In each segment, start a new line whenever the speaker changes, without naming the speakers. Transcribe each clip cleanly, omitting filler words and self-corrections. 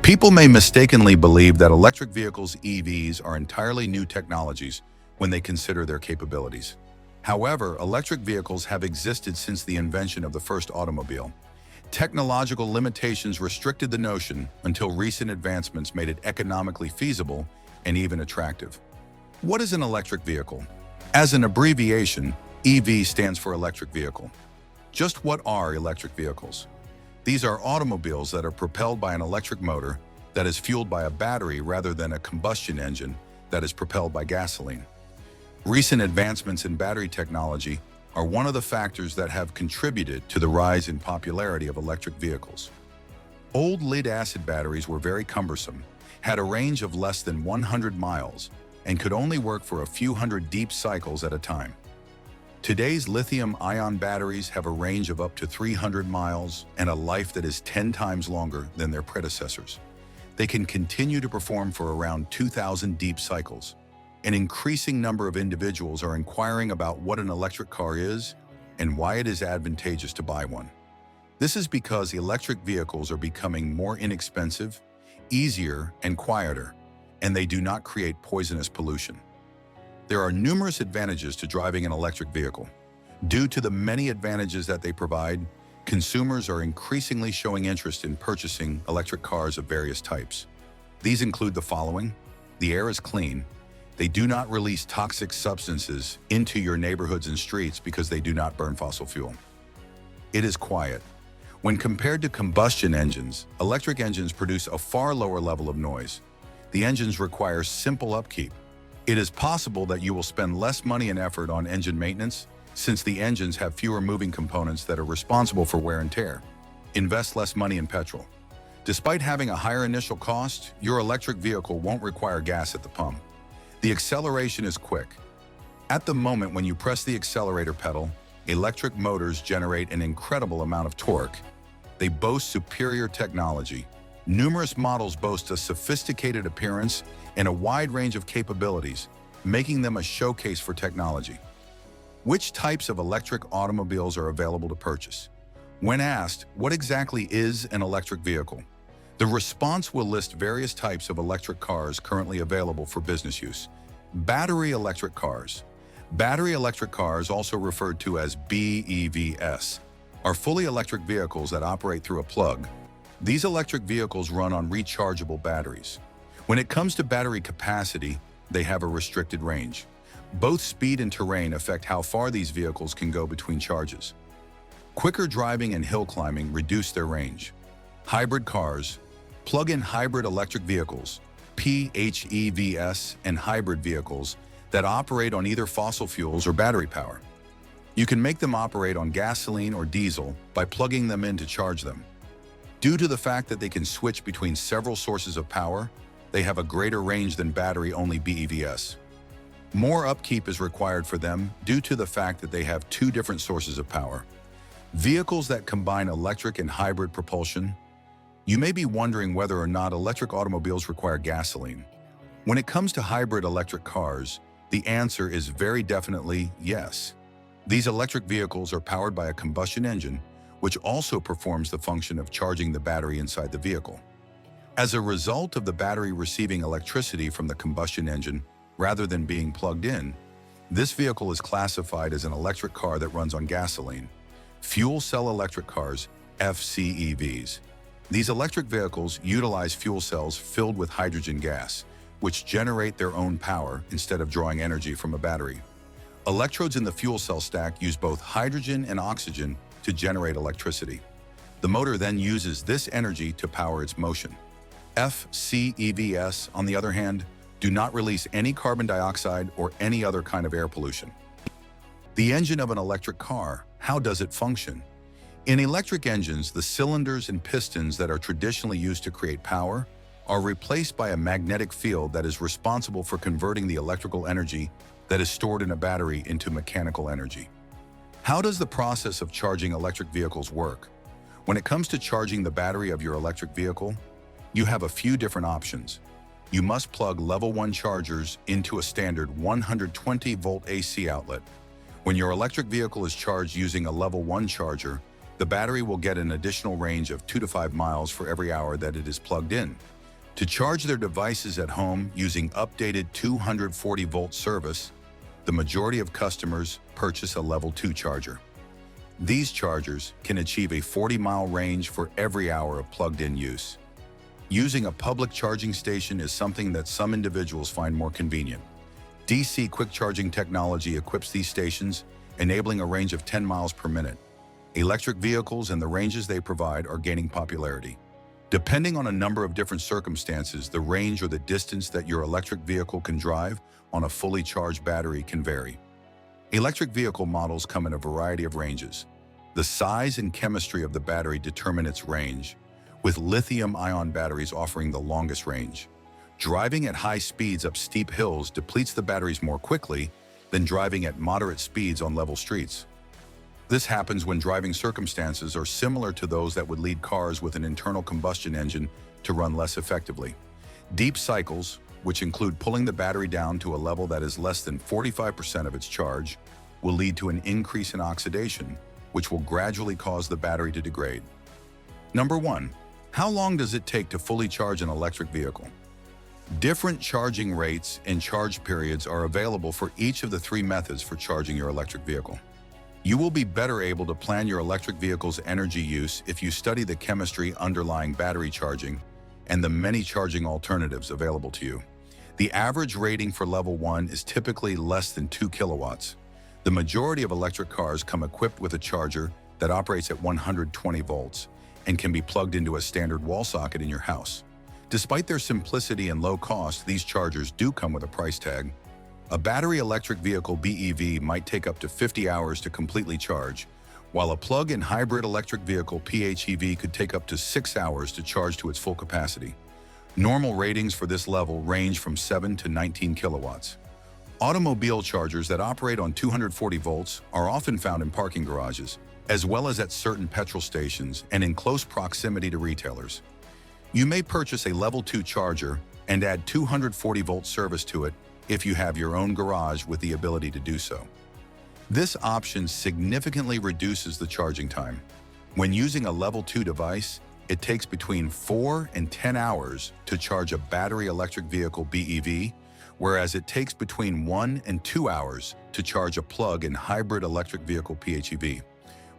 People may mistakenly believe that electric vehicles (EVs) are entirely new technologies when they consider their capabilities. However, electric vehicles have existed since the invention of the first automobile. Technological limitations restricted the notion until recent advancements made it economically feasible and even attractive. What is an electric vehicle? As an abbreviation, EV stands for electric vehicle. Just what are electric vehicles? These are automobiles that are propelled by an electric motor that is fueled by a battery rather than a combustion engine that is propelled by gasoline. Recent advancements in battery technology are one of the factors that have contributed to the rise in popularity of electric vehicles. Old lead-acid batteries were very cumbersome, had a range of less than 100 miles, and could only work for a few hundred deep cycles at a time. Today's lithium-ion batteries have a range of up to 300 miles and a life that is 10 times longer than their predecessors. They can continue to perform for around 2,000 deep cycles. An increasing number of individuals are inquiring about what an electric car is and why it is advantageous to buy one. This is because electric vehicles are becoming more inexpensive, easier, and quieter, and they do not create poisonous pollution. There are numerous advantages to driving an electric vehicle. Due to the many advantages that they provide, consumers are increasingly showing interest in purchasing electric cars of various types. These include the following: the air is clean. They do not release toxic substances into your neighborhoods and streets because they do not burn fossil fuel. It is quiet. When compared to combustion engines, electric engines produce a far lower level of noise. The engines require simple upkeep. It is possible that you will spend less money and effort on engine maintenance, since the engines have fewer moving components that are responsible for wear and tear. Invest less money in petrol. Despite having a higher initial cost, your electric vehicle won't require gas at the pump. The acceleration is quick. At the moment when you press the accelerator pedal, electric motors generate an incredible amount of torque. They boast superior technology. Numerous models boast a sophisticated appearance and a wide range of capabilities, making them a showcase for technology. Which types of electric automobiles are available to purchase? When asked, what exactly is an electric vehicle? The response will list various types of electric cars currently available for business use. Battery electric cars. Battery electric cars, also referred to as BEVs, are fully electric vehicles that operate through a plug. These electric vehicles run on rechargeable batteries. When it comes to battery capacity, they have a restricted range. Both speed and terrain affect how far these vehicles can go between charges. Quicker driving and hill climbing reduce their range. Hybrid cars, plug-in hybrid electric vehicles, PHEVs, and hybrid vehicles that operate on either fossil fuels or battery power. You can make them operate on gasoline or diesel by plugging them in to charge them. Due to the fact that they can switch between several sources of power, they have a greater range than battery-only BEVs. More upkeep is required for them due to the fact that they have two different sources of power. Vehicles that combine electric and hybrid propulsion. You may be wondering whether or not electric automobiles require gasoline. When it comes to hybrid electric cars, the answer is very definitely yes. These electric vehicles are powered by a combustion engine, which also performs the function of charging the battery inside the vehicle. As a result of the battery receiving electricity from the combustion engine rather than being plugged in, this vehicle is classified as an electric car that runs on gasoline. Fuel cell electric cars, FCEVs. These electric vehicles utilize fuel cells filled with hydrogen gas, which generate their own power instead of drawing energy from a battery. Electrodes in the fuel cell stack use both hydrogen and oxygen to generate electricity. The motor then uses this energy to power its motion. FCEVs, on the other hand, do not release any carbon dioxide or any other kind of air pollution. The engine of an electric car, how does it function? In electric engines, the cylinders and pistons that are traditionally used to create power are replaced by a magnetic field that is responsible for converting the electrical energy that is stored in a battery into mechanical energy. How does the process of charging electric vehicles work? When it comes to charging the battery of your electric vehicle, you have a few different options. You must plug level 1 chargers into a standard 120-volt AC outlet. When your electric vehicle is charged using a level 1 charger, the battery will get an additional range of 2 to 5 miles for every hour that it is plugged in. To charge their devices at home using updated 240-volt service, the majority of customers purchase a Level 2 charger. These chargers can achieve a 40-mile range for every hour of plugged-in use. Using a public charging station is something that some individuals find more convenient. DC quick charging technology equips these stations, enabling a range of 10 miles per minute. Electric vehicles and the ranges they provide are gaining popularity. Depending on a number of different circumstances, the range or the distance that your electric vehicle can drive on a fully charged battery can vary. Electric vehicle models come in a variety of ranges. The size and chemistry of the battery determine its range, with lithium-ion batteries offering the longest range. Driving at high speeds up steep hills depletes the batteries more quickly than driving at moderate speeds on level streets. This happens when driving circumstances are similar to those that would lead cars with an internal combustion engine to run less effectively. Deep cycles, which include pulling the battery down to a level that is less than 45% of its charge, will lead to an increase in oxidation, which will gradually cause the battery to degrade. Number 1. How long does it take to fully charge an electric vehicle? Different charging rates and charge periods are available for each of the 3 methods for charging your electric vehicle. You will be better able to plan your electric vehicle's energy use if you study the chemistry underlying battery charging and the many charging alternatives available to you. The average rating for Level 1 is typically less than 2 kilowatts. The majority of electric cars come equipped with a charger that operates at 120 volts and can be plugged into a standard wall socket in your house. Despite their simplicity and low cost, these chargers do come with a price tag. A battery electric vehicle BEV might take up to 50 hours to completely charge, while a plug-in hybrid electric vehicle PHEV could take up to 6 hours to charge to its full capacity. Normal ratings for this level range from 7 to 19 kilowatts. Automobile chargers that operate on 240 volts are often found in parking garages, as well as at certain petrol stations and in close proximity to retailers. You may purchase a Level 2 charger and add 240-volt service to it if you have your own garage with the ability to do so. This option significantly reduces the charging time. When using a Level 2 device, it takes between 4 and 10 hours to charge a battery electric vehicle BEV, whereas it takes between 1 and 2 hours to charge a plug-in hybrid electric vehicle PHEV.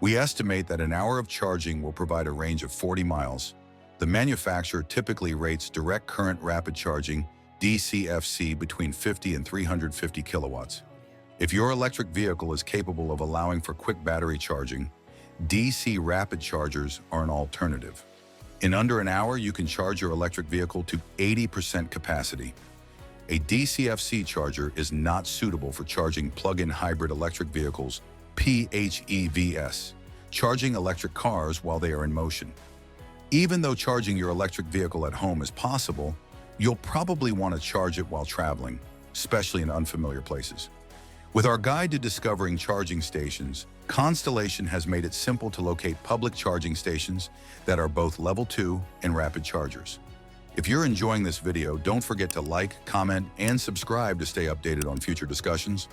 We estimate that an hour of charging will provide a range of 40 miles. The manufacturer typically rates direct current rapid charging DCFC between 50 and 350 kilowatts. If your electric vehicle is capable of allowing for quick battery charging, DC rapid chargers are an alternative. In under an hour, you can charge your electric vehicle to 80% capacity. A DCFC charger is not suitable for charging plug-in hybrid electric vehicles, PHEVs, charging electric cars while they are in motion. Even though charging your electric vehicle at home is possible, you'll probably want to charge it while traveling, especially in unfamiliar places. With our guide to discovering charging stations, Constellation has made it simple to locate public charging stations that are both Level 2 and rapid chargers. If you're enjoying this video, don't forget to like, comment, and subscribe to stay updated on future discussions.